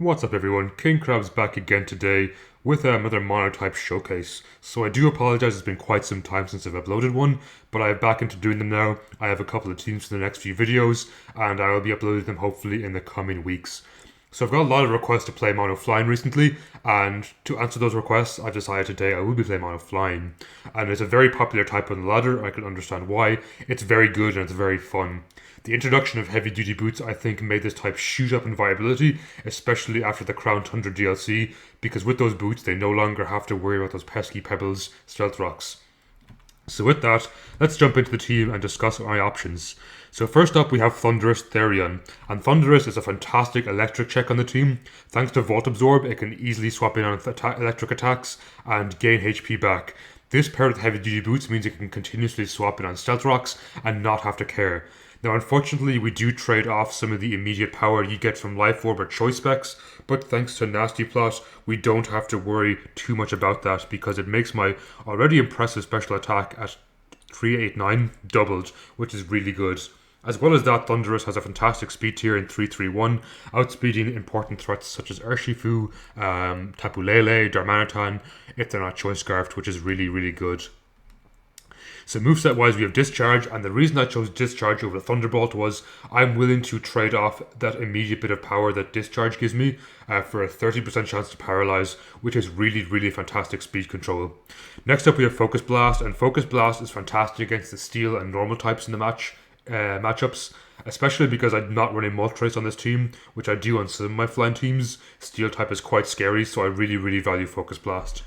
What's up everyone, King Crab's back again today with another Monotype showcase. So I do apologise, it's been quite some time since I've uploaded one, but I am back into doing them now. I have a couple of teams for the next few videos, and I will be uploading them hopefully in the coming weeks. So I've got a lot of requests to play Mono Flying recently, and to answer those requests, I've decided today I will be playing Mono Flying. And it's a very popular type on the ladder, I can understand why. It's very good and it's very fun. The introduction of heavy duty boots I think made this type shoot up in viability, especially after the Crown Tundra DLC, because with those boots they no longer have to worry about those pesky pebbles, stealth rocks. So with that, let's jump into the team and discuss my options. So first up we have Thundurus Therion, and Thundurus is a fantastic electric check on the team. Thanks to Volt Absorb, it can easily swap in on electric attacks and gain HP back. This paired with heavy duty boots means it can continuously swap in on stealth rocks and not have to care. Now unfortunately we do trade off some of the immediate power you get from Life Orb or Choice Specs, but thanks to Nasty Plot we don't have to worry too much about that because it makes my already impressive special attack at 389 doubled, which is really good. As well as that, Thundurus has a fantastic speed tier in 331, outspeeding important threats such as Urshifu, Tapu Lele, Darmanitan, if they're not Choice Scarfed, which is really good. So moveset wise we have Discharge, and the reason I chose Discharge over Thunderbolt was I'm willing to trade off that immediate bit of power that Discharge gives me for a 30% chance to paralyze, which is really fantastic speed control. Next up we have Focus Blast, and Focus Blast is fantastic against the Steel and Normal types in the matchups, especially because I'm not running Moltres on this team, which I do on some of my flying teams. Steel type is quite scary, so I really value Focus Blast.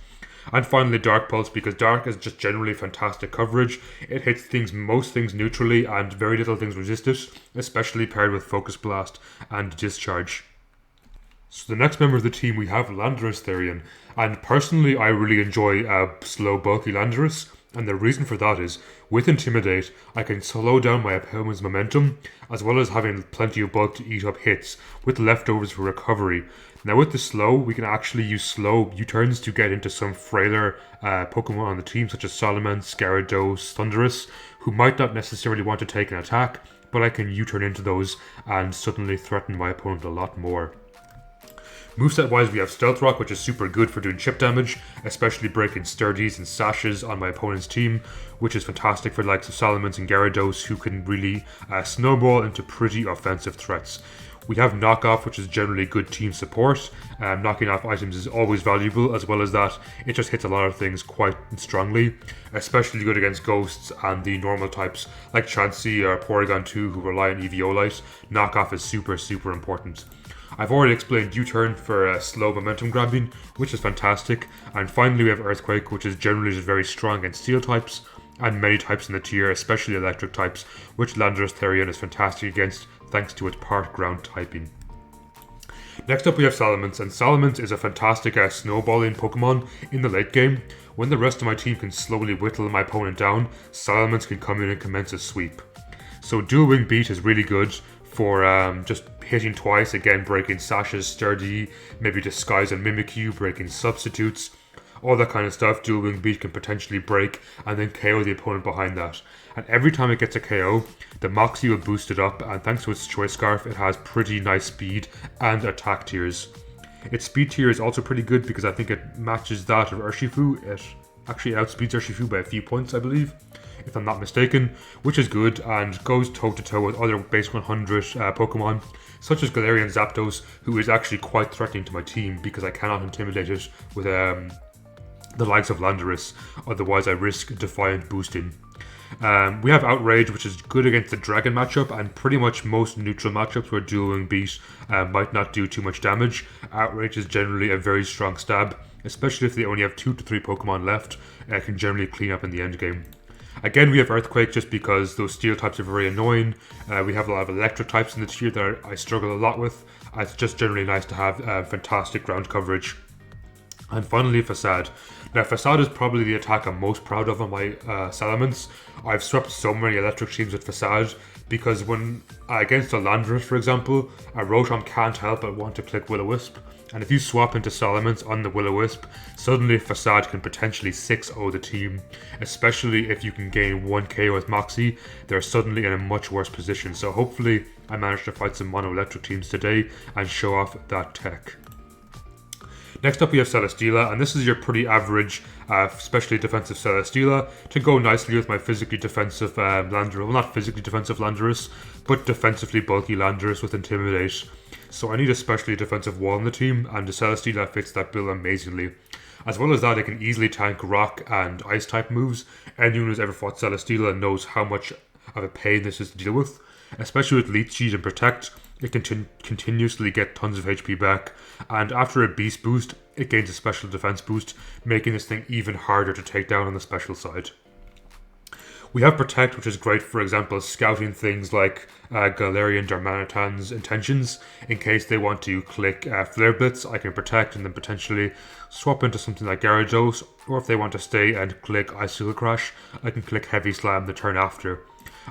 And finally Dark Pulse, because Dark is just generally fantastic coverage. It hits most things neutrally and very little things resist it, especially paired with Focus Blast and Discharge. So the next member of the team we have Landorus Therion, and personally I really enjoy slow bulky Landorus. And the reason for that is, with Intimidate, I can slow down my opponent's momentum, as well as having plenty of bulk to eat up hits, with leftovers for recovery. Now with the slow, we can actually use slow U-turns to get into some frailer Pokemon on the team, such as Salamence, Gyarados, Thundurus, who might not necessarily want to take an attack, but I can U-turn into those and suddenly threaten my opponent a lot more. Moveset wise we have Stealth Rock, which is super good for doing chip damage, especially breaking Sturdies and Sashes on my opponent's team, which is fantastic for the likes of Salamence and Gyarados, who can really snowball into pretty offensive threats. We have Knock Off, which is generally good team support. Knocking off items is always valuable, as well as that it just hits a lot of things quite strongly, especially good against ghosts and the normal types like Chansey or Porygon 2 who rely on Eviolite. Knock Off is super important. I've already explained U-turn for slow momentum grabbing, which is fantastic. And finally we have Earthquake, which is generally just very strong against steel types and many types in the tier, especially electric types, which Landorus Therion is fantastic against thanks to its part ground typing. Next up we have Salamence, and Salamence is a fantastic snowballing Pokemon in the late game. When the rest of my team can slowly whittle my opponent down, Salamence can come in and commence a sweep. So Dual Wing Beat is really good for just hitting twice, again breaking Sashes, Sturdy, maybe Disguise and Mimikyu, breaking substitutes, all that kind of stuff. Dual Wing Beat can potentially break and then KO the opponent behind that. And every time it gets a KO, the Moxie will boost it up, and thanks to its Choice Scarf it has pretty nice speed and attack tiers. Its speed tier is also pretty good because I think it matches that of Urshifu. It actually outspeeds Urshifu by a few points, I believe, if I'm not mistaken, which is good and goes toe-to-toe with other base 100 Pokemon, such as Galarian Zapdos, who is actually quite threatening to my team because I cannot intimidate it with the likes of Landorus, otherwise I risk Defiant boosting. We have Outrage, which is good against the Dragon matchup and pretty much most neutral matchups where Dual Wing Beat might not do too much damage. Outrage is generally a very strong stab, especially if they only have 2 to 3 Pokemon left. It can generally clean up in the endgame. Again, we have Earthquake just because those steel types are very annoying. We have a lot of electric types in the tier that I struggle a lot with. It's just generally nice to have fantastic ground coverage. And finally, Facade. Now, Facade is probably the attack I'm most proud of on my Salamence. I've swept so many electric teams with Facade because when against a Landorus, for example, a Rotom can't help but want to click Will-O-Wisp. And if you swap into Salamence on the Will-O-Wisp, suddenly Facade can potentially 6-0 the team. Especially if you can gain 1 KO with Moxie, they're suddenly in a much worse position. So hopefully I manage to fight some Mono Electric teams today and show off that tech. Next up we have Celesteela, and this is your pretty average, especially defensive Celesteela, to go nicely with my physically defensive Landorus, well not physically defensive Landorus, but defensively bulky Landorus with Intimidate. So I need a specially defensive wall in the team, and the Celesteela fits that bill amazingly. As well as that, it can easily tank rock and ice type moves. Anyone who's ever fought Celesteela knows how much of a pain this is to deal with, especially with Leech Seed and Protect. It can continuously get tons of HP back, and after a beast boost, it gains a special defense boost, making this thing even harder to take down on the special side. We have Protect, which is great for example scouting things like Galarian Darmanitan's intentions. In case they want to click Flare Blitz, I can Protect and then potentially swap into something like Gyarados, or if they want to stay and click Icicle Crash, I can click Heavy Slam the turn after.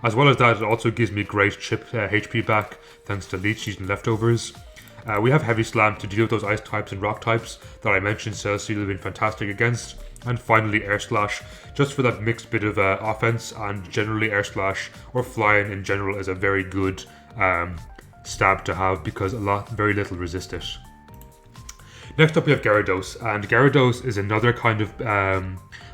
As well as that, it also gives me great chip HP back thanks to Leech Seed and Leftovers. We have Heavy Slam to deal with those ice types and rock types that I mentioned Celesteela have been fantastic against. And finally Air Slash, just for that mixed bit of offense, and generally Air Slash or Flying in general is a very good stab to have because very little resist it. Next up we have Gyarados, and Gyarados is another kind of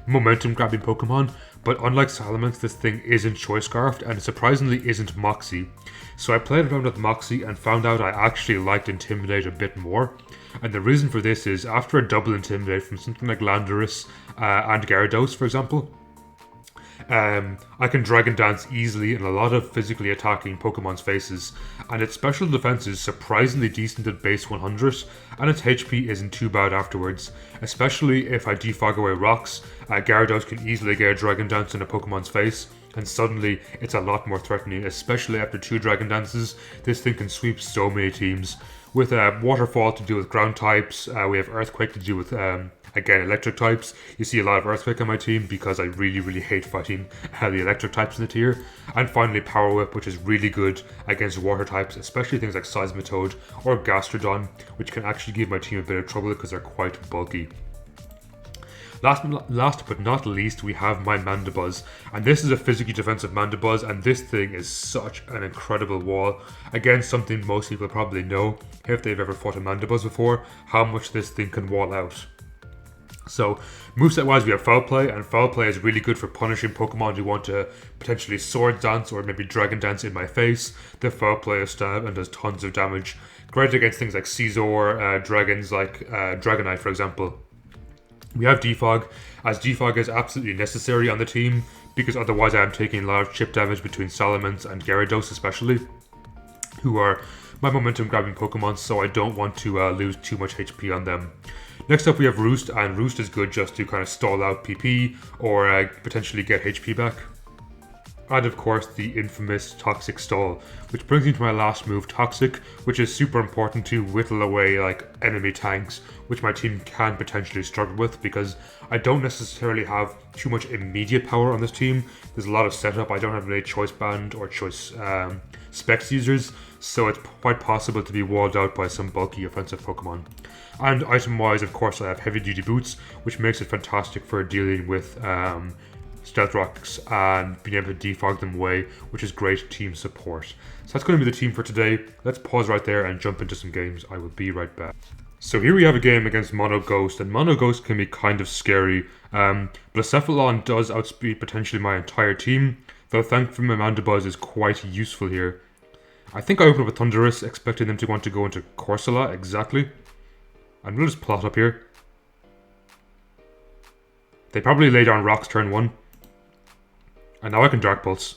momentum grabbing Pokemon, but unlike Salamence, this thing isn't Choice Scarfed and surprisingly isn't Moxie. So I played around with Moxie and found out I actually liked Intimidate a bit more. And the reason for this is after a double Intimidate from something like Landorus and Gyarados, for example, I can Dragon Dance easily in a lot of physically attacking Pokemon's faces, and its special defense is surprisingly decent at base 100, and its HP isn't too bad afterwards. Especially if I defog away rocks, Gyarados can easily get a Dragon Dance in a Pokemon's face, and suddenly it's a lot more threatening, especially after 2 Dragon Dances. This thing can sweep so many teams. With Waterfall to deal with ground types, we have Earthquake to deal with, again, electric types. You see a lot of Earthquake on my team because I really hate fighting the electric types in the tier. And finally Power Whip, which is really good against water types, especially things like Seismitoad or Gastrodon, which can actually give my team a bit of trouble because they're quite bulky. Last but not least, we have my Mandibuzz, and this is a physically defensive Mandibuzz, and this thing is such an incredible wall. Again, something most people probably know, if they've ever fought a Mandibuzz before, how much this thing can wall out. So, moveset wise we have Foul Play, and Foul Play is really good for punishing Pokemon who want to potentially Sword Dance or maybe Dragon Dance in my face. The Foul Play is stab and does tons of damage. Great against things like Scizor, dragons like Dragonite for example. We have Defog, as Defog is absolutely necessary on the team, because otherwise I am taking a lot of chip damage between Salamence and Gyarados especially, who are my momentum grabbing Pokemon, so I don't want to lose too much HP on them. Next up we have Roost, and Roost is good just to kind of stall out PP or potentially get HP back. And of course the infamous Toxic Stall, which brings me to my last move, Toxic, which is super important to whittle away like enemy tanks, which my team can potentially struggle with because I don't necessarily have too much immediate power on this team. There's a lot of setup, I don't have any Choice Band or Choice Specs users, so it's quite possible to be walled out by some bulky offensive Pokemon. And item wise, of course, I have Heavy Duty Boots, which makes it fantastic for dealing with Stealth Rocks and being able to defog them away, which is great team support. So that's going to be the team for today. Let's pause right there and jump into some games. I will be right back. So here we have a game against Mono Ghost, and Mono Ghost can be kind of scary. Blacephalon does outspeed potentially my entire team, though thankfully my Mandibuzz is quite useful here. I think I opened with Thundurus, expecting them to want to go into Corsola, exactly. And we'll just plot up here. They probably lay down rocks turn 1. And now I can Dark Pulse,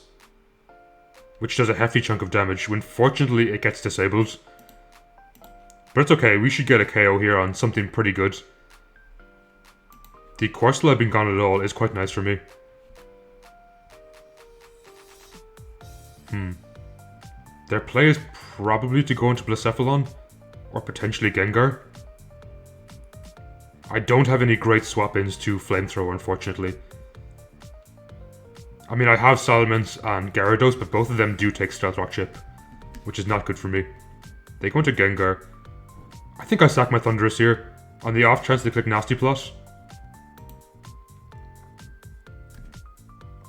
which does a hefty chunk of damage. Unfortunately, it gets disabled. But it's okay, we should get a KO here on something pretty good. The Corsola being gone at all is quite nice for me. Their play is probably to go into Blacephalon, or potentially Gengar. I don't have any great swap-ins to Flamethrower, unfortunately. I mean, I have Salamence and Gyarados, but both of them do take Stealth Rock Chip, which is not good for me. They go into Gengar. I think I sack my Thunderous here, on the off chance they click Nasty Plot.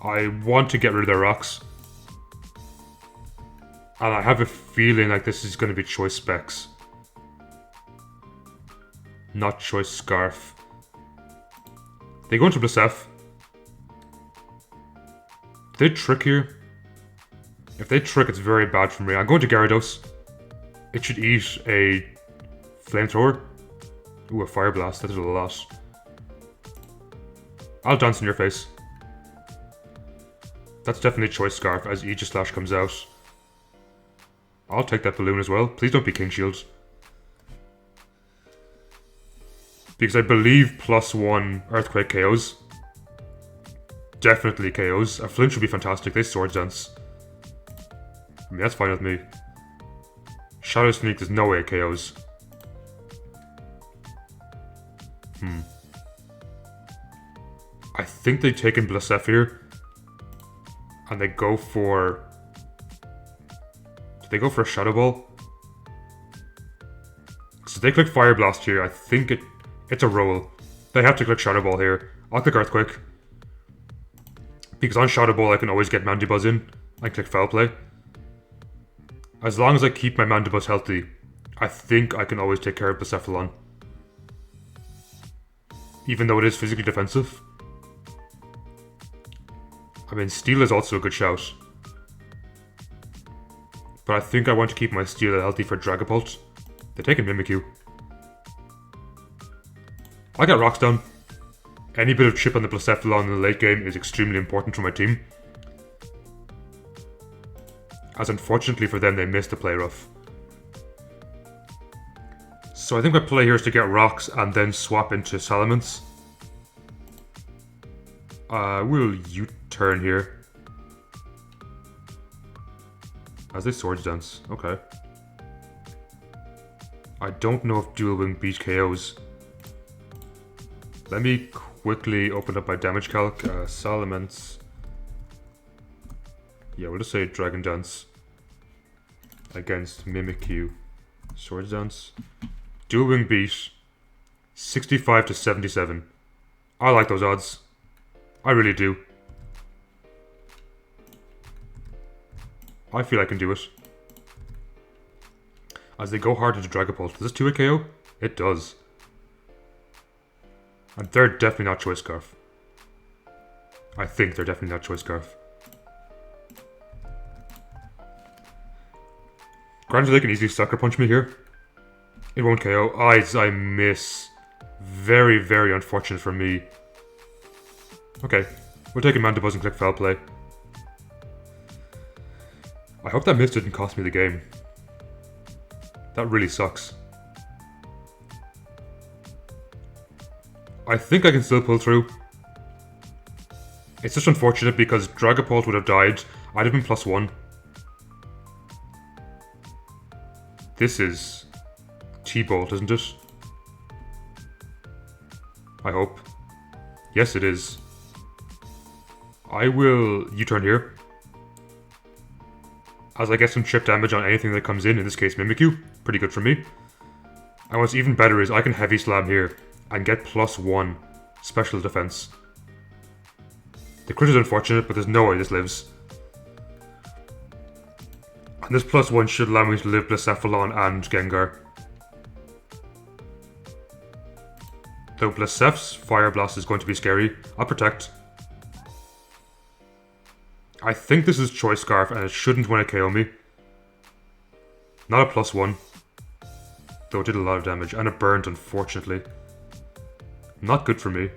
I want to get rid of their rocks. And I have a feeling like this is going to be Choice Specs. Not Choice Scarf. They go into Blisef. Do they trick here? If they trick, it's very bad for me. I'm going to Gyarados. It should eat a Flamethrower. Ooh, a Fire Blast. That is a lot. I'll dance in your face. That's definitely Choice Scarf as Aegislash comes out. I'll take that balloon as well. Please don't be King Shield. Because I believe +1 Earthquake KOs. Definitely KOs. A flinch would be fantastic. They Sword Dance. I mean, that's fine with me. Shadow Sneak, there's no way it KOs. I think they take in Blisef here. And they go for... Do they go for a Shadow Ball? So they click Fire Blast here. I think it's a roll. They have to click Shadow Ball here. I'll click Earthquake. Because on Shadow Ball I can always get Mandibuzz in. I click Foul Play. As long as I keep my Mandibuzz healthy, I think I can always take care of Blacephalon. Even though it is physically defensive. I mean, Steel is also a good shout. But I think I want to keep my Steel healthy for Dragapult. They're taking Mimikyu. I got Rocks down. Any bit of chip on the Blacephalon in the late game is extremely important for my team. As unfortunately for them, they missed the play rough. So I think my play here is to get Rocks and then swap into Salamence. Will U-turn here. As they Swords Dance. Okay. I don't know if Dual Wing beat KOs. Let me quickly open up my damage calc. Salamence. Yeah, we'll just say Dragon Dance. Against Mimikyu. Swords Dance. Dual Wing beat. 65 to 77. I like those odds. I really do. I feel I can do it. As they go hard into Dragapult. Does this 2-hit KO? It does. And they're definitely not Choice Scarf. I think they're definitely not Choice Scarf. Granted, they can easily Sucker Punch me here. It won't KO. I miss. Very, very unfortunate for me. Okay, we'll take a Mandibuzz and click Foul Play. I hope that miss didn't cost me the game. That really sucks. I think I can still pull through. It's just unfortunate because Dragapult would have died. I'd have been +1. This is T-Bolt, isn't it? I hope. Yes, it is. I will U-turn here. As I get some chip damage on anything that comes in this case Mimikyu. Pretty good for me. And what's even better is I can Heavy Slam here and get +1 special defense. The crit is unfortunate, but there's no way this lives. And this +1 should allow me to live Blacephalon and Gengar. Though Blasef's Fire Blast is going to be scary. I'll Protect. I think this is Choice Scarf and it shouldn't want to KO me. Not a +1. Though it did a lot of damage and it burned unfortunately. Not good for me.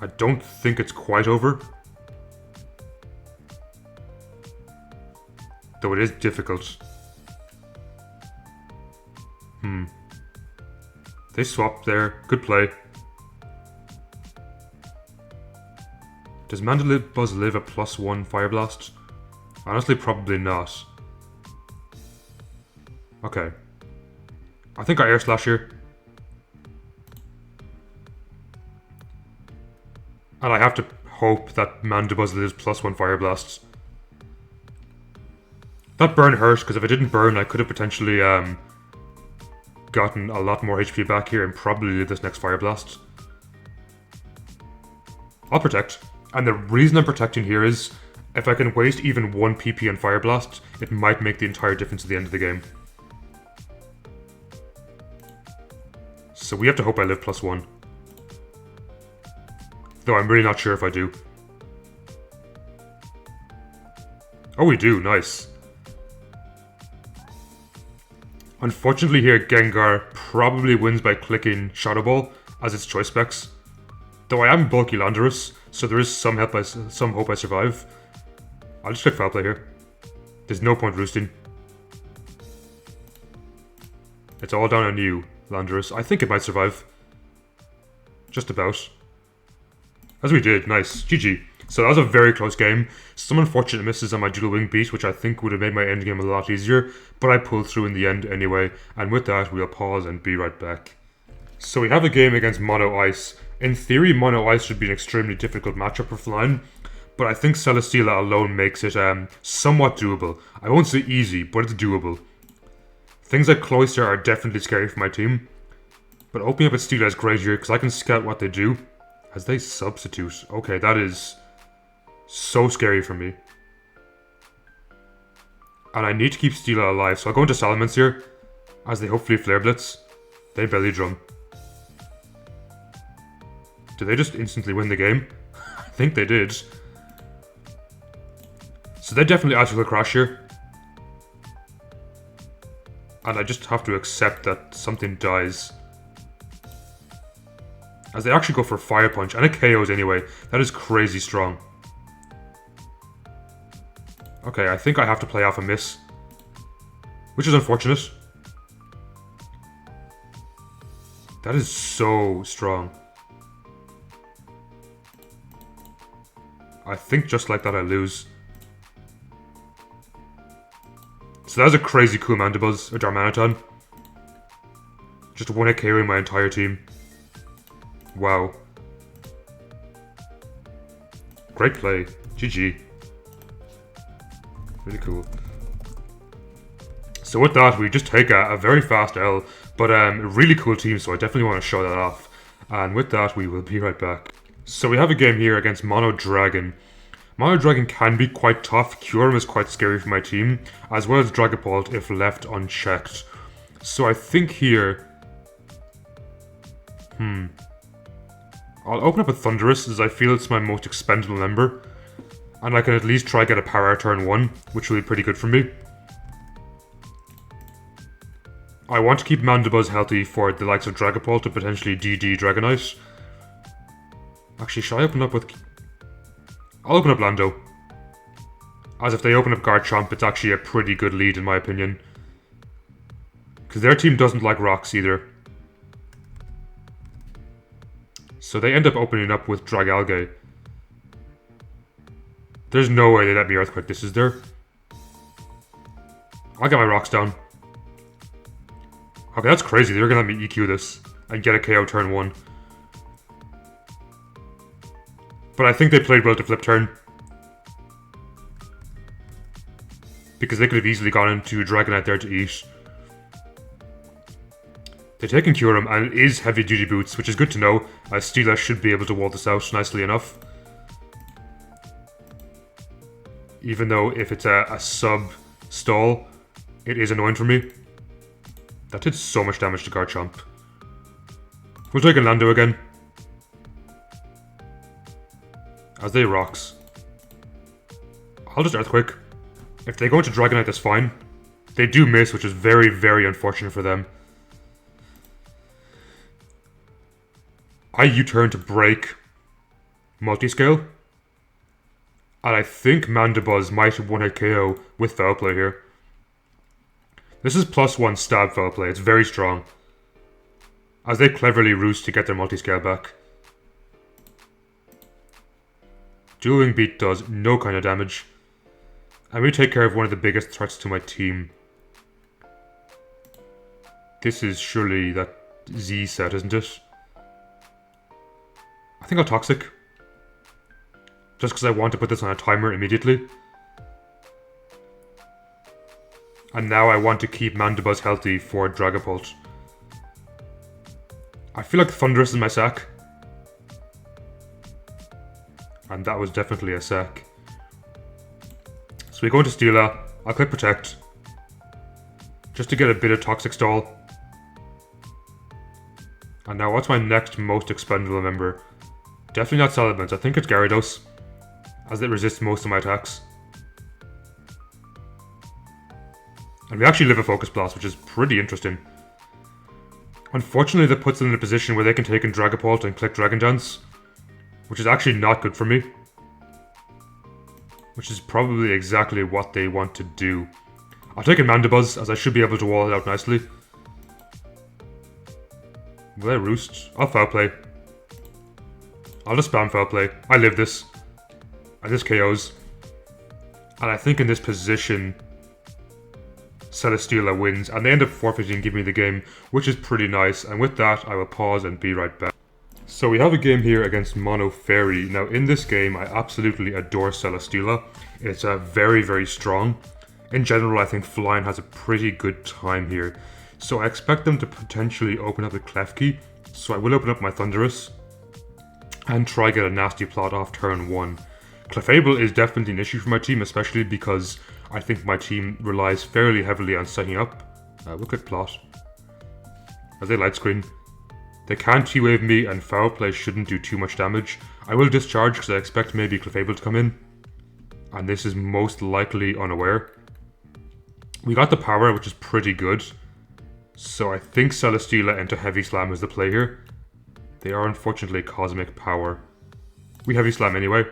I don't think it's quite over. Though it is difficult. They swapped there. Good play. Does Mandibuzz live a +1 Fire Blast? Honestly, probably not. Okay. I think I Air Slash here. And I have to hope that Mandibuzz lives +1 Fire Blast. That burn hurt, because if it didn't burn, I could have potentially gotten a lot more HP back here and probably did this next Fire Blast. I'll protect. And the reason I'm protecting here is, if I can waste even 1 PP on Fire Blast, it might make the entire difference at the end of the game. So we have to hope I live +1. Though I'm really not sure if I do. Oh, we do. Nice. Unfortunately here, Gengar probably wins by clicking Shadow Ball as its choice specs. Though I am bulky Landorus, so there is some hope I survive. I'll just click Foul Play here. There's no point roosting. It's all down on you, Landorus. I think it might survive. Just about. As we did, nice. GG. So that was a very close game. Some unfortunate misses on my dual wing beat, which I think would have made my endgame a lot easier, but I pulled through in the end anyway, and with that we'll pause and be right back. So we have a game against Mono Ice. In theory, Mono Ice should be an extremely difficult matchup for Flying, but I think Celesteela alone makes it somewhat doable. I won't say easy, but it's doable. Things like Cloyster are definitely scary for my team, but opening up at Steela is great here because I can scout what they do as they substitute. Okay, that is so scary for me. And I need to keep Steela alive, so I'll go into Salamence here as they hopefully Flare Blitz. They Belly Drum. Did they just instantly win the game? I think they did. So they definitely add to the crash here. And I just have to accept that something dies. As they actually go for Fire Punch, and it KOs anyway. That is crazy strong. Okay, I think I have to play off a miss. Which is unfortunate. That is so strong. I think just like that I lose. So that was a crazy cool Mandibuzz, or Darmanitan. Just 1-hit KOing my entire team. Wow. Great play. GG. Really cool. So with that, we just take a very fast L, but a really cool team, so I definitely want to show that off. And with that, we will be right back. So we have a game here against Mono Dragon. Mono Dragon can be quite tough. Kyurem is quite scary for my team, as well as Dragapult if left unchecked. So I think here... I'll open up a Thundurus as I feel it's my most expendable member. And I can at least try get a power turn 1, which will be pretty good for me. I want to keep Mandibuzz healthy for the likes of Dragapult to potentially DD Dragonite. Actually, shall I open up with... I'll open up Lando. As if they open up Garchomp, it's actually a pretty good lead in my opinion. Because their team doesn't like rocks either. So they end up opening up with Dragalge. There's no way they let me Earthquake this, is there? I'll get my rocks down. Okay, that's crazy. They're gonna let me EQ this and get a KO turn 1. But I think they played well to flip turn. Because they could have easily gone into Dragonite there to eat. They're taking Kyurem, and it is heavy duty boots, which is good to know, as Steela should be able to wall this out nicely enough. Even though if it's a sub-stall, it is annoying for me. That did so much damage to Garchomp. We'll take a Lando again. As they rocks. I'll just Earthquake. If they go into Dragonite, that's fine. They do miss, which is very, very unfortunate for them. I U-turn to break Multiscale. And I think Mandibuzz might have 1-hit KO with Foul Play here. This is +1 stab Foul Play, it's very strong. As they cleverly roost to get their Multiscale back. Dual Wing Beat does no kind of damage. And we take care of one of the biggest threats to my team. This is surely that Z set, isn't it? I think I'll Toxic. Just because I want to put this on a timer immediately. And now I want to keep Mandibuzz healthy for Dragapult. I feel like Thunderous is my sack. And that was definitely a sack. So we go into Steela. I'll click Protect. Just to get a bit of Toxic Stall. And now what's my next most expendable member? Definitely not Salamence. I think it's Gyarados, as it resists most of my attacks. And we actually live a Focus Blast, which is pretty interesting. Unfortunately, that puts them in a position where they can take in Dragapult and click Dragon Dance, which is actually not good for me. Which is probably exactly what they want to do. I'll take in Mandibuzz, as I should be able to wall it out nicely. Will I Roost? I'll Foul Play. I'll just spam Foul Play. I live this. I just KOs. And I think in this position, Celesteela wins, and they end up forfeiting and giving me the game, which is pretty nice. And with that, I will pause and be right back. So we have a game here against Mono Fairy. Now in this game, I absolutely adore Celesteela. It's very, very strong. In general, I think Flying has a pretty good time here. So I expect them to potentially open up a Klefki. So I will open up my Thunderous and try get a nasty plot off turn 1. Clefable is definitely an issue for my team, especially because I think my team relies fairly heavily on setting up. We'll click Plot. As they light screen. They can T-Wave me, and Foul Play shouldn't do too much damage. I will Discharge because I expect maybe Clefable to come in. And this is most likely unaware. We got the power, which is pretty good. So I think Celesteela into Heavy Slam is the play here. They are unfortunately Cosmic Power. We Heavy Slam anyway,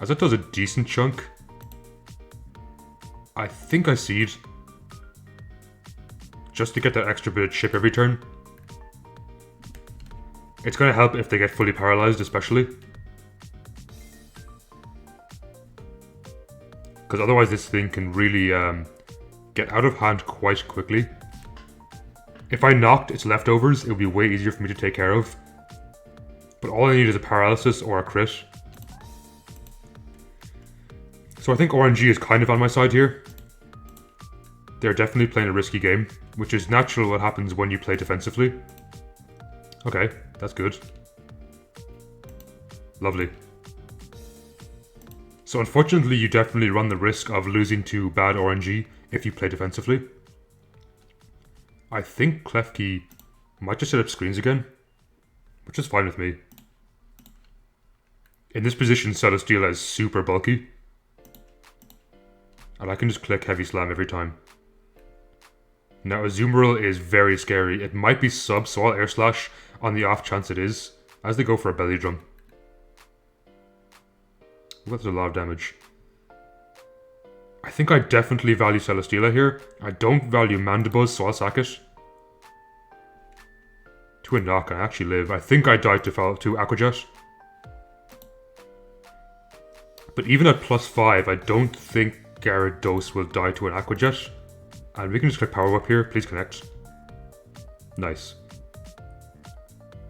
as it does a decent chunk. I think I Seed, just to get that extra bit of chip every turn. It's going to help if they get fully paralyzed, especially. Because otherwise this thing can really get out of hand quite quickly. If I knocked its leftovers, it would be way easier for me to take care of. But all I need is a paralysis or a crit. So I think RNG is kind of on my side here. They're definitely playing a risky game, which is natural what happens when you play defensively. Okay, that's good. Lovely. So unfortunately, you definitely run the risk of losing to bad RNG if you play defensively. I think Klefki might just set up screens again, which is fine with me. In this position, Celesteela is super bulky. And I can just click Heavy Slam every time. Now, Azumarill is very scary. It might be sub, so I'll Air Slash on the off chance it is, as they go for a Belly Drum. That's a lot of damage. I think I definitely value Celesteela here. I don't value Mandibuzz, so I'll sack it. To a knock, I actually live. I think I died to Aqua Jet. But even at +5, I don't think Gyarados will die to an Aqua Jet. And we can just click Power Whip here. Please connect. Nice.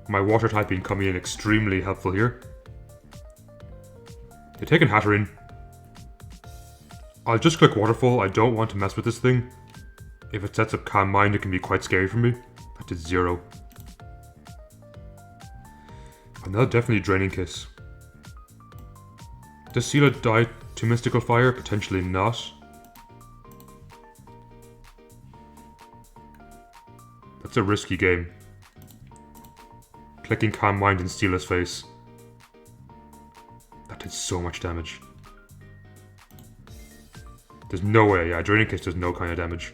My Water typing coming in extremely helpful here. They're taking Hatterene. I'll just click Waterfall. I don't want to mess with this thing. If it sets up Calm Mind, it can be quite scary for me. That did 0. And that'll definitely Draining Kiss. Does Seela die to Mystical Fire? Potentially not. That's a risky game. Clicking Calm Mind in Steela's face. That did so much damage. There's no way, yeah, Draining Kiss does no kind of damage.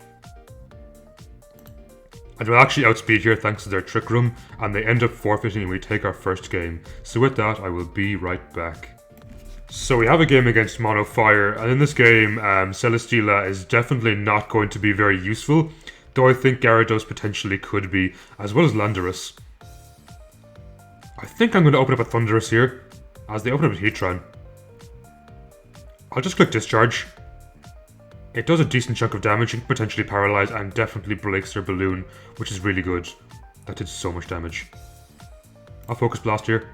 And we'll actually outspeed here thanks to their Trick Room, and they end up forfeiting and we take our first game. So with that, I will be right back. So we have a game against Mono Fire, and in this game, Celesteela is definitely not going to be very useful, though I think Gyarados potentially could be, as well as Landorus. I think I'm going to open up a Thunderous here, as they open up a Heatran. I'll just click Discharge. It does a decent chunk of damage, and potentially paralyze, and definitely breaks their balloon, which is really good. That did so much damage. I'll Focus Blast here.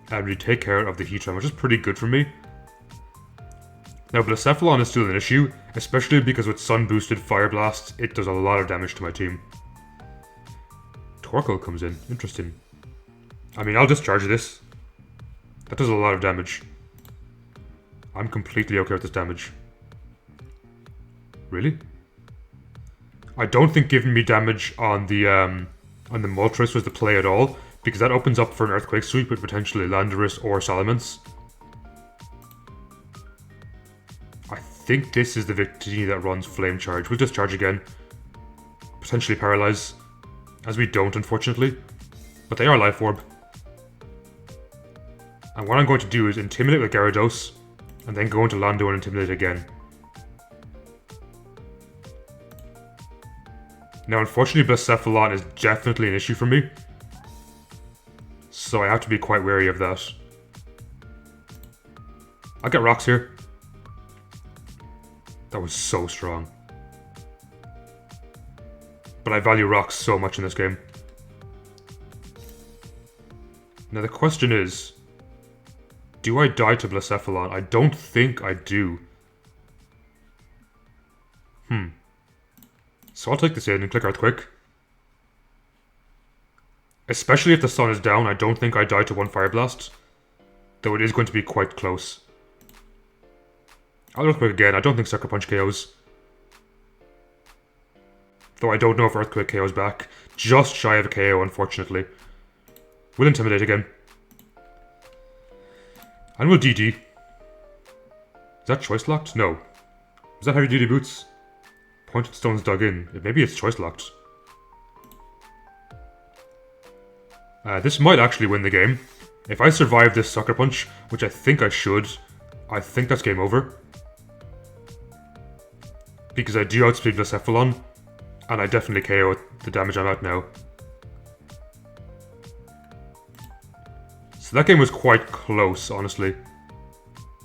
And we take care of the Heatran, which is pretty good for me. Now, Blacephalon is still an issue, especially because with Sun-boosted Fire Blast, it does a lot of damage to my team. Torkoal comes in. Interesting. I mean, I'll discharge this. That does a lot of damage. I'm completely okay with this damage. Really? I don't think giving me damage on the Moltres was the play at all, because that opens up for an Earthquake Sweep with potentially Landorus or Salamence. I think this is the Victini that runs Flame Charge. We'll discharge again. Potentially Paralyze. As we don't, unfortunately. But they are Life Orb. And what I'm going to do is Intimidate with Gyarados, and then go into Lando and Intimidate again. Now, unfortunately, Blacephalon is definitely an issue for me. So I have to be quite wary of that. I'll get Rocks here. That was so strong. But I value Rocks so much in this game. Now the question is, do I die to Blacephalon? I don't think I do. So I'll take this in and click Earthquake. Especially if the sun is down, I don't think I die to one Fire Blast. Though it is going to be quite close. I'll Earthquake again. I don't think Sucker Punch KOs. Though I don't know if Earthquake KOs back. Just shy of a KO, unfortunately. We'll Intimidate again. And we'll DD. Is that Choice Locked? No. Is that Heavy Duty Boots? Pointed Stones dug in. Maybe it's Choice Locked. This might actually win the game. If I survive this Sucker Punch, which I think I should, I think that's game over. Because I do outspeed Blacephalon, and I definitely KO the damage I'm at now. So that game was quite close, honestly.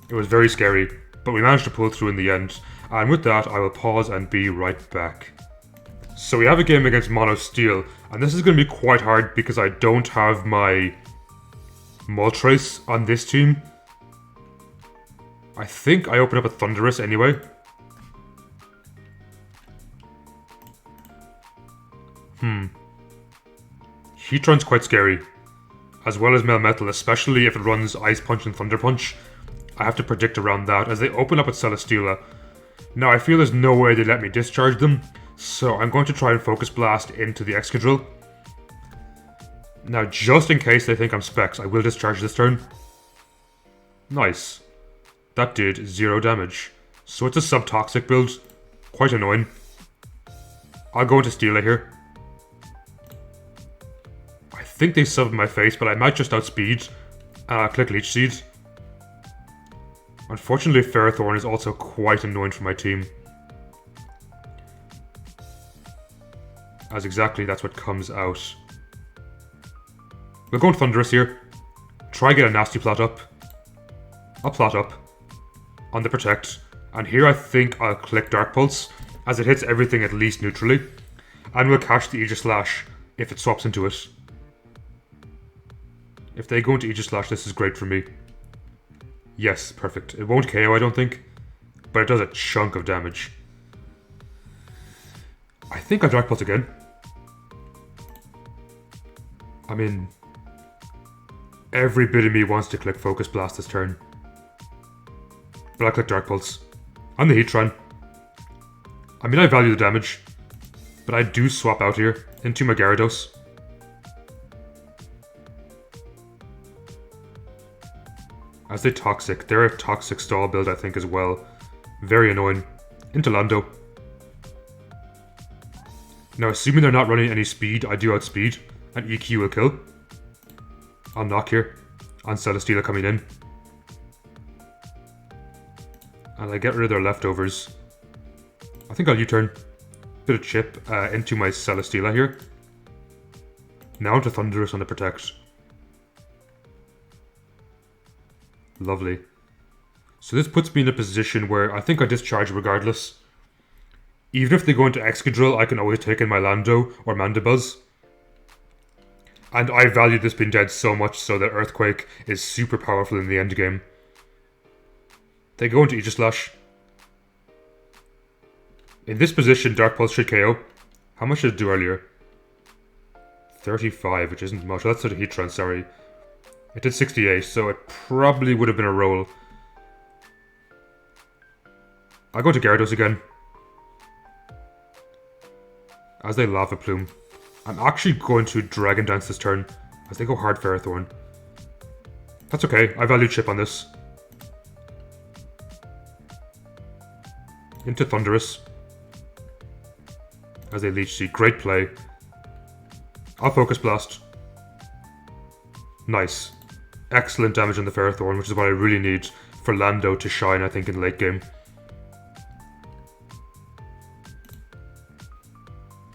It was very scary, but we managed to pull through in the end. And with that, I will pause and be right back. So we have a game against Mono Steel, and this is going to be quite hard because I don't have my Moltres on this team. I think I open up a Thunderous anyway. Heatran's quite scary, as well as Melmetal, especially if it runs Ice Punch and Thunder Punch. I have to predict around that, as they open up at Celesteela. Now I feel there's no way they let me discharge them, so I'm going to try and Focus Blast into the Excadrill. Now just in case they think I'm Specs, I will discharge this turn. Nice. That did 0 damage. So it's a Subtoxic build. Quite annoying. I'll go into Steela here. I think they subbed my face, but I might just outspeed. And I'll click Leech Seed. Unfortunately, Ferrothorn is also quite annoying for my team. As exactly that's what comes out. We'll go in Thunderous here. Try get a Nasty Plot up. I'll Plot up. On the Protect. And here I think I'll click Dark Pulse, as it hits everything at least neutrally. And we'll catch the Aegis Slash if it swaps into it. If they go into Aegis Slash, this is great for me. Yes, perfect. It won't KO, I don't think. But it does a chunk of damage. I think I Dark Pulse again. I mean, every bit of me wants to click Focus Blast this turn. But I click Dark Pulse. I'm the Heatran. I mean, I value the damage. But I do swap out here into my Gyarados. As they Toxic. They're a Toxic stall build, I think, as well. Very annoying. Into Lando. Now, assuming they're not running any speed, I do outspeed. And EQ will kill. I'll knock here. On Celesteela coming in. And I get rid of their leftovers. I think I'll U-turn. Bit of chip into my Celesteela here. Now into Thunderous on the Protect. Lovely. So this puts me in a position where I think I discharge regardless. Even if they go into Excadrill, I can always take in my Lando or Mandibuzz. And I value this being dead so much so that Earthquake is super powerful in the endgame. They go into Aegislash. In this position, Dark Pulse should KO. How much did it do earlier? 35, which isn't much. That's a Heatran, sorry. It did 68, so it probably would have been a roll. I'll go to Gyarados again. As they Lava Plume. I'm actually going to Dragon Dance this turn, as they go hard Ferrothorn. That's okay, I value Chip on this. Into Thunderous. As they Leech Seed, great play. I'll Focus Blast. Nice. Excellent damage on the Ferrothorn, which is what I really need for Lando to shine, I think, in late game.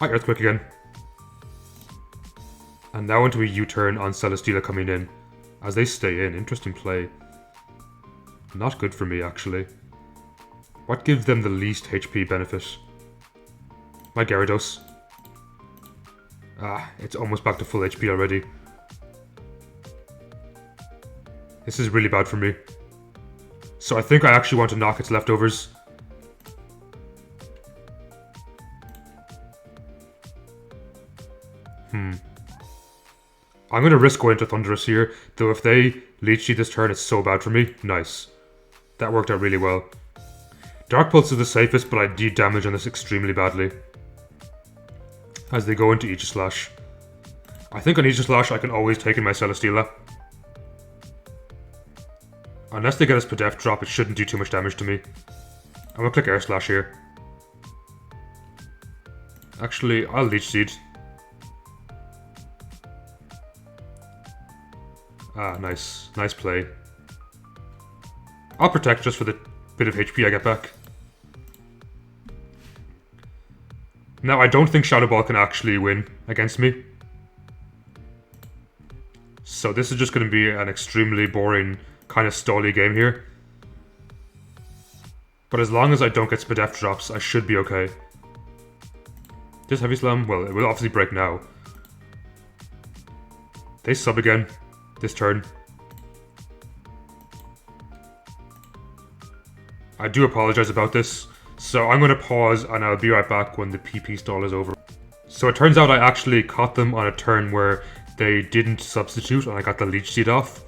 Hi, Earthquake again. And now into a U-turn on Celesteela coming in. As they stay in. Interesting play. Not good for me, actually. What gives them the least HP benefit? My Gyarados. Ah, it's almost back to full HP already. This is really bad for me. So I think I actually want to knock its leftovers. I'm going to risk going to Thunderous here, though if they Leech Seed this turn, it's so bad for me. Nice. That worked out really well. Dark Pulse is the safest, but I need damage on this extremely badly. As they go into Aegislash. I think on Aegislash I can always take in my Celesteela. Unless they get a Spadef drop, it shouldn't do too much damage to me. I'm going to click Air Slash here. Actually, I'll Leech Seed. Ah, nice. Nice play. I'll Protect just for the bit of HP I get back. Now, I don't think Shadow Ball can actually win against me. So this is just going to be an extremely boring, kind of stally game here. But as long as I don't get Spadef drops, I should be okay. This Heavy Slam? Well, it will obviously break now. They sub again. This turn. I do apologize about this, so I'm going to pause and I'll be right back when the PP stall is over. So it turns out I actually caught them on a turn where they didn't substitute and I got the Leech Seed off,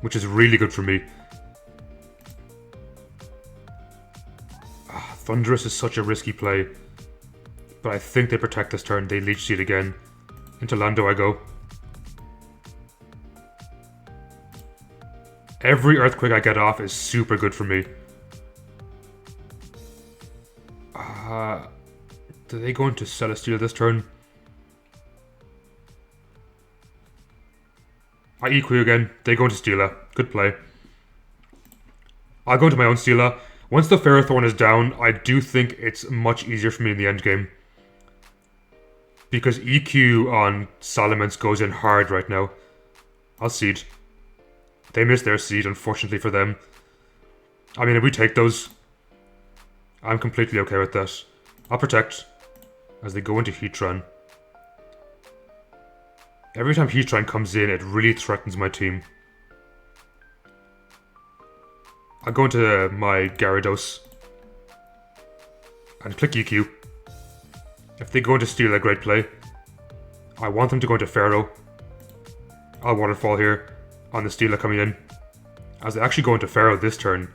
which is really good for me. Thunderous is such a risky play, but I think they protect this turn. They Leech Seed again. Into Lando I go. Every Earthquake I get off is super good for me. Do they go into Celesteela this turn? I EQ again. They go into Steela. Good play. I'll go into my own Steela. Once the Ferrothorn is down, I do think it's much easier for me in the end game. Because EQ on Salamence goes in hard right now. I'll Seed. They missed their Seed, unfortunately for them. I mean, if we take those, I'm completely okay with that. I'll Protect as they go into Heatran. Every time Heatran comes in, it really threatens my team. I'll go into my Gyarados and click EQ. If they go into Steel, a great play. I want them to go into Pharaoh. I'll Waterfall here on the Steela coming in. As they actually go into Pharaoh this turn.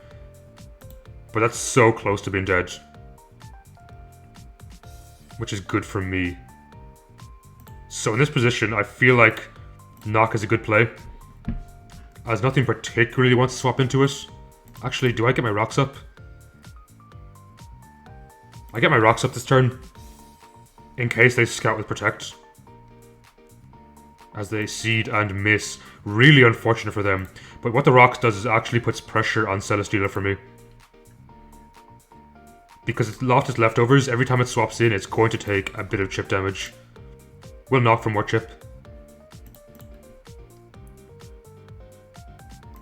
But that's so close to being dead. Which is good for me. So in this position, I feel like Knock is a good play. As nothing particularly wants to swap into it. Actually, do I get my Rocks up? I get my Rocks up this turn. In case they Scout with Protect. As they Seed and miss. Really unfortunate for them. But what the Rocks does is actually puts pressure on Celesteela for me. Because it's lost its leftovers, every time it swaps in, it's going to take a bit of chip damage. We'll Knock for more chip.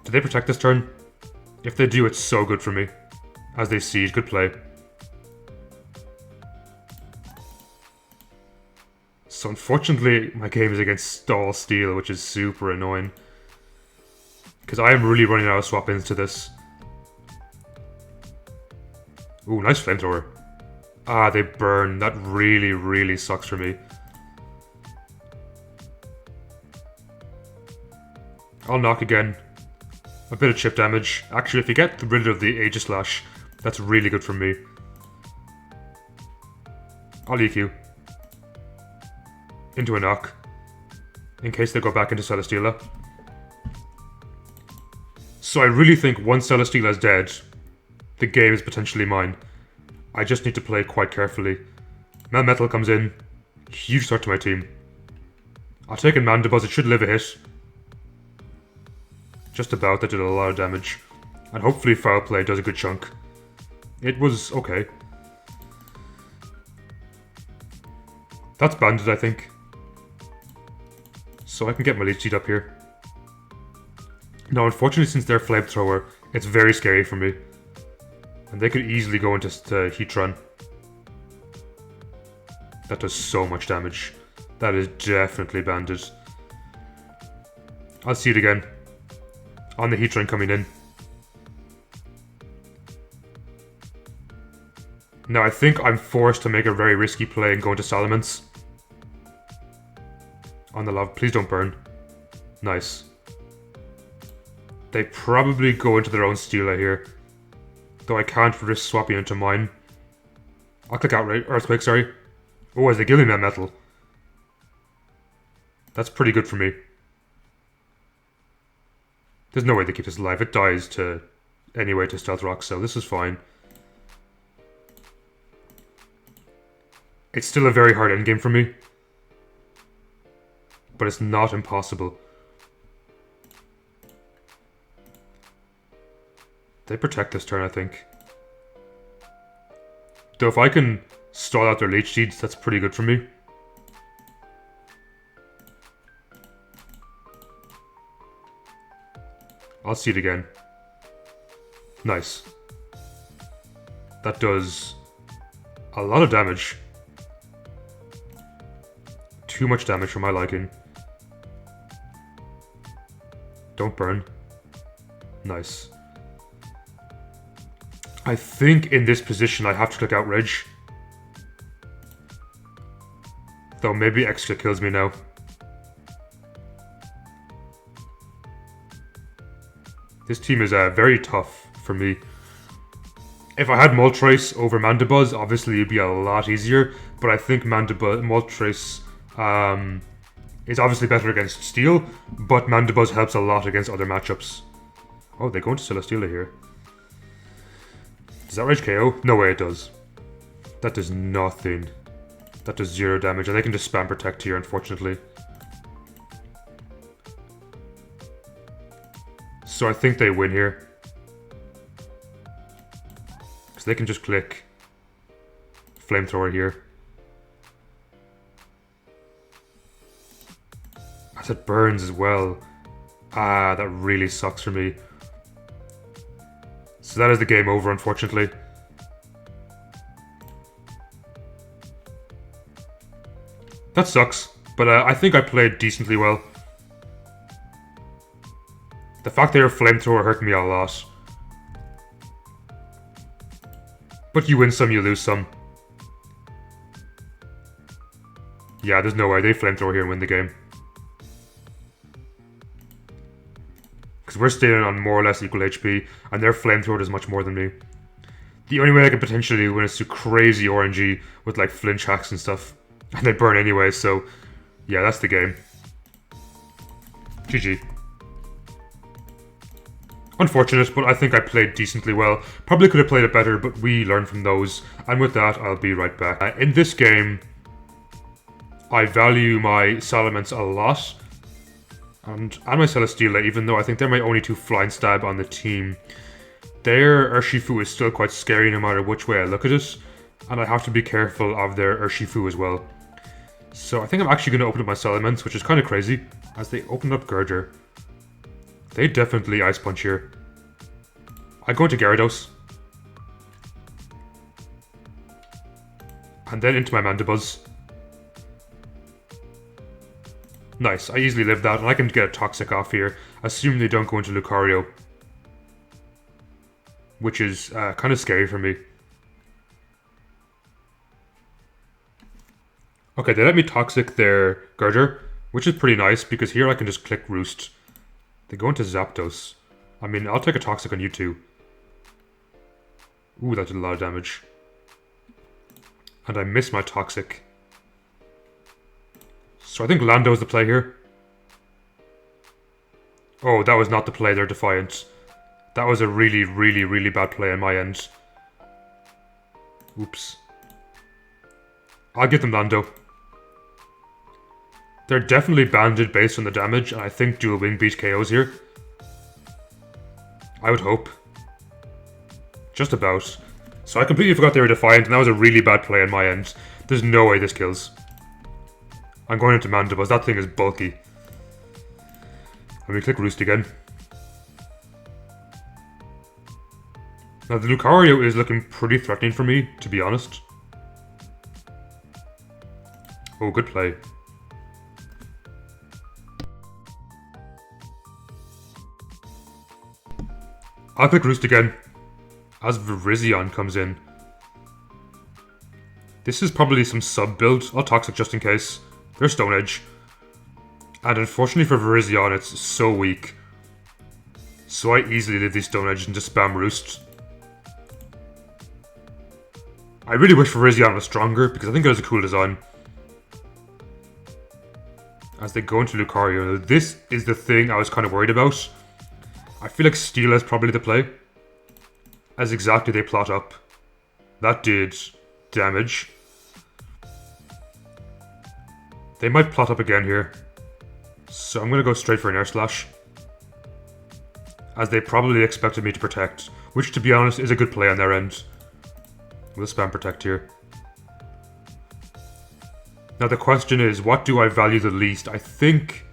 Do they protect this turn? If they do, it's so good for me. As they Seed, good play. So unfortunately, my game is against Stall Steel, which is super annoying. Because I am really running out of swap-ins to this. Ooh, nice flamethrower. Ah, they burn. That really, really sucks for me. I'll knock again. A bit of chip damage. Actually, if you get rid of the Aegislash, that's really good for me. I'll EQ. Into a knock. In case they go back into Celesteela. So I really think once Celesteela is dead, the game is potentially mine. I just need to play quite carefully. Melmetal comes in. Huge start to my team. I'll take in Mandibuzz, it should live a hit. Just about, that did a lot of damage. And hopefully Foul Play does a good chunk. It was okay. That's banded, I think. So I can get my Leech Seed up here. Now, unfortunately, since they're Flamethrower, it's very scary for me. And they could easily go into Heatran. That does so much damage. That is definitely banded. I'll see it again. On the Heatran coming in. Now I think I'm forced to make a very risky play and go into Salamence. On the lava. Please don't burn. Nice. They probably go into their own Steela here. Though I can't risk swapping into mine. I'll click Outright. Earthquake, sorry. Oh, as they give me that metal. That's pretty good for me. There's no way they keep this alive. It dies to anyway to Stealth Rock, so this is fine. It's still a very hard endgame for me. But it's not impossible. They protect this turn, I think. Though if I can stall out their Leech Seeds, that's pretty good for me. I'll see it again. Nice. That does a lot of damage. Too much damage for my liking. Don't burn. Nice. I think in this position I have to click Outrage. Though maybe extra kills me now. This team is very tough for me. If I had Moltres over Mandibuzz, obviously it'd be a lot easier. But I think Moltres is obviously better against Steel, but Mandibuzz helps a lot against other matchups. Oh, they go into Celesteela here. Does that Rage KO? No way it does. That does nothing. That does 0 damage, and they can just spam Protect here, unfortunately. So I think they win here. Because they can just click Flamethrower here. As it burns as well. Ah, that really sucks for me. So that is the game over, unfortunately. That sucks, but I think I played decently well. The fact they were Flamethrower hurt me a lot. But you win some, you lose some. Yeah, there's no way. They Flamethrower here and win the game. Because we're staying on more or less equal HP, and their Flamethrower does much more than me. The only way I could potentially win is to crazy RNG with like flinch hacks and stuff. And they burn anyway, so yeah, that's the game. GG. Unfortunate, but I think I played decently well. Probably could have played it better, but we learned from those. And with that, I'll be right back. In this game, I value my Salamence a lot. And my Celesteela, even though I think they're my only 2 Flying Stab on the team. Their Urshifu is still quite scary no matter which way I look at it. And I have to be careful of their Urshifu as well. So I think I'm actually going to open up my Salamence, which is kind of crazy, as they opened up Gurger. They definitely Ice Punch here. I go into Gyarados. And then into my Mandibuzz. Nice, I easily live that, and I can get a Toxic off here, assuming they don't go into Lucario. Which is kind of scary for me. Okay, they let me Toxic their Girder, which is pretty nice because here I can just click Roost. They go into Zapdos. I mean, I'll take a Toxic on you too. Ooh, that did a lot of damage. And I miss my Toxic. So I think Lando's the play here. Oh, that was not the play, they're Defiant. That was a really, really, really bad play on my end. Oops. I'll give them Lando. They're definitely banded based on the damage, and I think Dual Wing beat KOs here. I would hope. Just about. So I completely forgot they were Defiant, and that was a really bad play on my end. There's no way this kills. I'm going into Mandibuzz. That thing is bulky. Let me click Roost again. Now the Lucario is looking pretty threatening for me, to be honest. Oh, good play. I'll click Roost again, as Virizion comes in. This is probably some sub-build. I'll Toxic just in case. They're Stone Edge. And unfortunately for Virizion, it's so weak. So I easily leave these Stone Edge and just spam Roost. I really wish Virizion was stronger, because I think it has a cool design. As they go into Lucario, this is the thing I was kind of worried about. I feel like Steel is probably the play. As exactly they plot up. That did damage. They might plot up again here. So I'm going to go straight for an Air Slash. As they probably expected me to protect. Which, to be honest, is a good play on their end. We'll spam protect here. Now the question is, what do I value the least? I think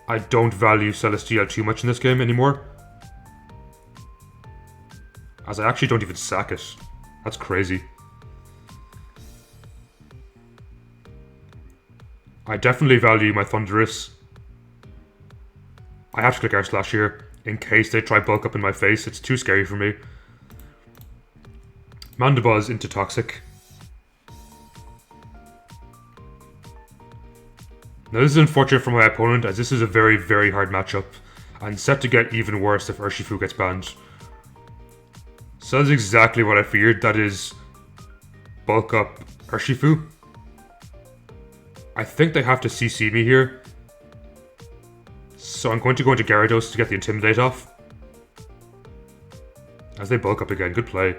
I don't value Celesteela too much in this game anymore. As I actually don't even sack it. That's crazy. I definitely value my Thundurus. I have to click Air Slash here, in case they try bulk up in my face. It's too scary for me. Mandibuzz into Toxic. Now this is unfortunate for my opponent, as this is a very, very hard matchup, and set to get even worse if Urshifu gets banned. So that's exactly what I feared, that is bulk up Urshifu. I think they have to CC me here. So I'm going to go into Gyarados to get the Intimidate off. As they bulk up again, good play.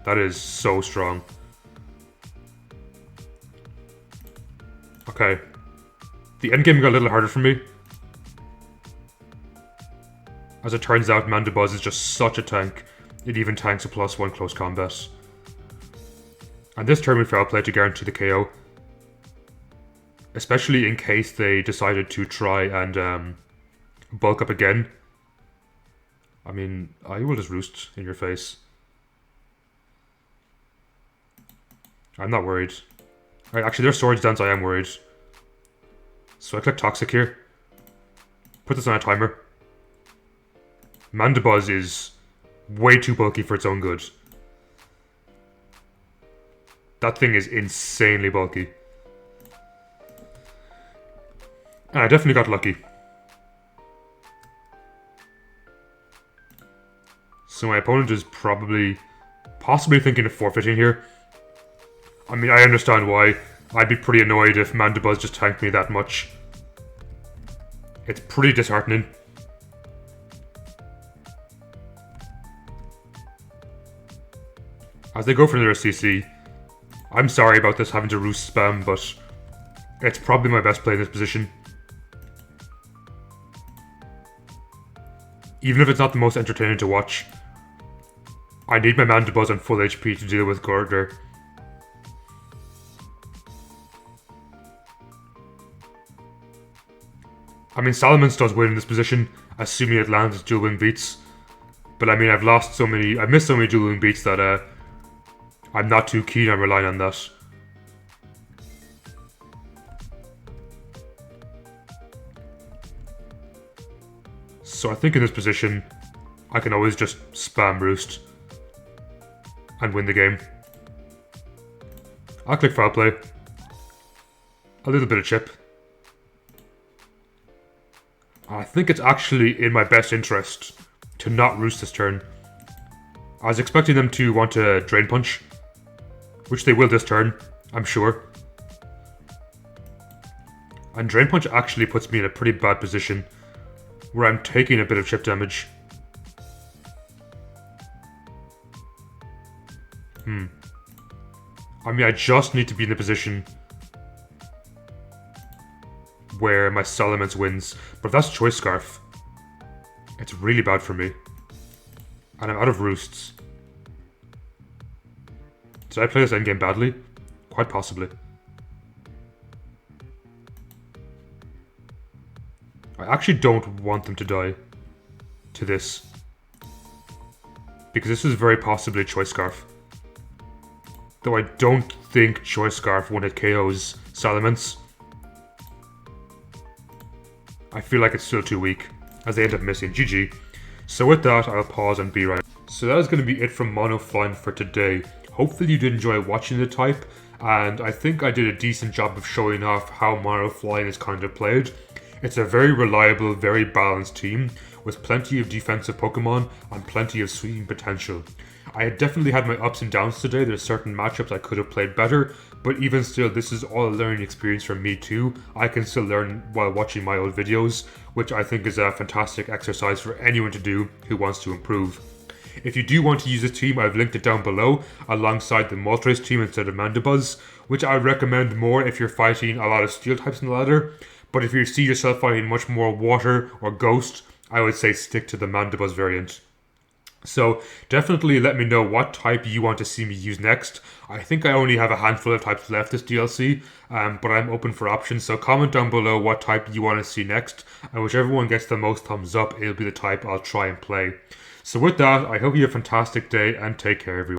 That is so strong. Okay. The endgame got a little harder for me. As it turns out, Mandibuzz is just such a tank. It even tanks a +1 close combat. And this turn we foul play to guarantee the KO. Especially in case they decided to try and bulk up again. I mean, I will just Roost in your face. I'm not worried. Right, actually, their Swords Dance, I am worried. So I click Toxic here. Put this on a timer. Mandibuzz is way too bulky for its own good. That thing is insanely bulky. And I definitely got lucky. So my opponent is possibly thinking of forfeiting here. I mean, I understand why. I'd be pretty annoyed if Mandibuzz just tanked me that much. It's pretty disheartening. As they go for another CC, I'm sorry about this having to Roost spam, but it's probably my best play in this position. Even if it's not the most entertaining to watch, I need my Mandibuzz on full HP to deal with Girder. I mean, Salamence does win in this position, assuming it lands its dual wing beats. But I mean, I've missed so many dual wing beats that I'm not too keen on relying on that. So I think in this position, I can always just spam Roost and win the game. I'll click Foul Play. A little bit of chip. I think it's actually in my best interest to not roost this turn. I was expecting them to want to Drain Punch, which they will this turn, I'm sure. And Drain Punch actually puts me in a pretty bad position, where I'm taking a bit of chip damage. I mean, I just need to be in a position where my Salamence wins, but if that's Choice Scarf, it's really bad for me. And I'm out of roosts. Did I play this endgame badly? Quite possibly. I actually don't want them to die to this, because this is very possibly Choice Scarf. Though I don't think Choice Scarf one-hit KOs Salamence. I feel like it's still too weak, as they end up missing. GG. So with that, I'll pause and be right. So that is going to be it from Mono Flying for today. Hopefully you did enjoy watching the type, and I think I did a decent job of showing off how Mono Flying is kind of played. It's a very reliable, very balanced team, with plenty of defensive Pokemon and plenty of sweeping potential. I definitely had my ups and downs today. There's certain matchups I could have played better, but even still, this is all a learning experience for me too. I can still learn while watching my old videos, which I think is a fantastic exercise for anyone to do who wants to improve. If you do want to use this team, I've linked it down below, alongside the Moltres team instead of Mandibuzz, which I recommend more if you're fighting a lot of steel types in the ladder, but if you see yourself fighting much more water or ghost, I would say stick to the Mandibuzz variant. So definitely let me know what type you want to see me use next. I think I only have a handful of types left this DLC, but I'm open for options. So comment down below what type you want to see next, and whichever one gets the most thumbs up, it'll be the type I'll try and play. So with that, I hope you have a fantastic day and take care everyone.